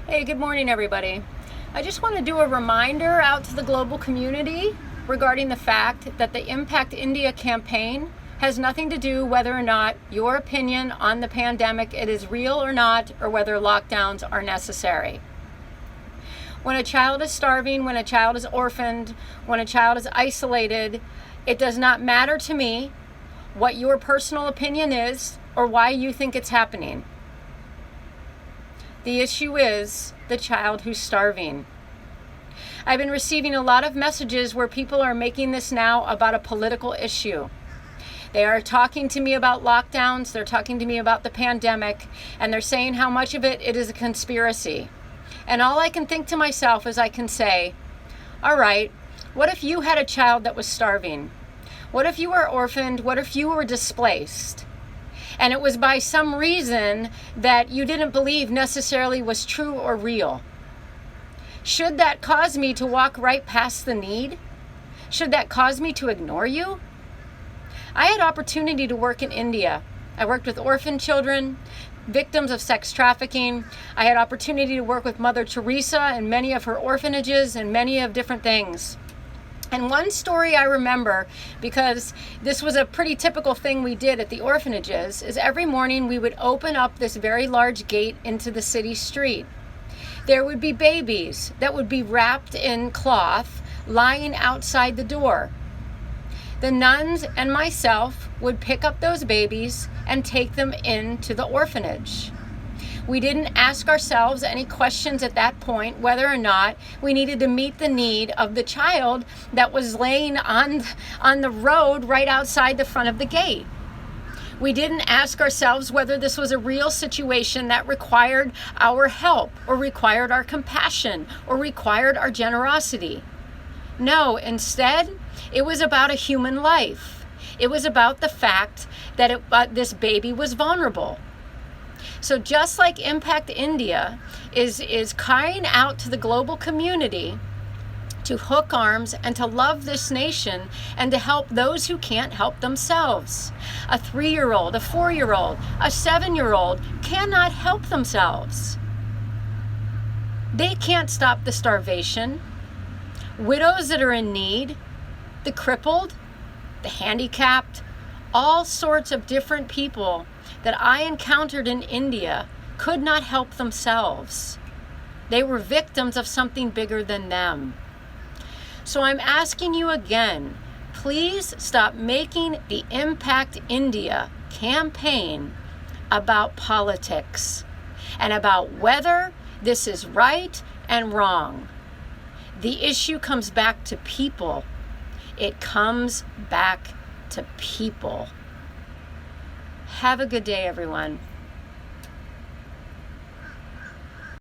Hey, good morning, everybody. I just want to do a reminder out to the global community regarding the fact that the Impact India campaign has nothing to do whether or not your opinion on the pandemic, it is real or not, or whether lockdowns are necessary. When a child is starving, when a child is orphaned, when a child is isolated, it does not matter to me what your personal opinion is or why you think it's happening. The issue is the child who's starving. I've been receiving a lot of messages where people are making this now about a political issue. They are talking to me about lockdowns, they're talking to me about the pandemic, and they're saying how much of it is a conspiracy. And all I can think to myself is I can say, all right, what if you had a child that was starving? What if you were orphaned? What if you were displaced? And it was by some reason that you didn't believe necessarily was true or real. Should that cause me to walk right past the need? Should that cause me to ignore you? I had opportunity to work in India. I worked with orphan children, victims of sex trafficking. I had opportunity to work with Mother Teresa and many of her orphanages and many of different things. And one story I remember, because this was a pretty typical thing we did at the orphanages, is every morning we would open up this very large gate into the city street. There would be babies that would be wrapped in cloth lying outside the door. The nuns and myself would pick up those babies and take them into the orphanage. We didn't ask ourselves any questions at that point whether or not we needed to meet the need of the child that was laying on the road right outside the front of the gate. We didn't ask ourselves whether this was a real situation that required our help or required our compassion or required our generosity. No, instead, it was about a human life. It was about the fact that this baby was vulnerable. So just like Impact India is crying out to the global community to hook arms and to love this nation and to help those who can't help themselves. A 3-year-old, a 4-year-old, a 7-year-old cannot help themselves. They can't stop the starvation. Widows that are in need, the crippled, the handicapped, all sorts of different people that I encountered in India could not help themselves. They were victims of something bigger than them. So I'm asking you again, please stop making the Impact India campaign about politics and about whether this is right and wrong. The issue comes back to people. It comes back to people. Have a good day, everyone.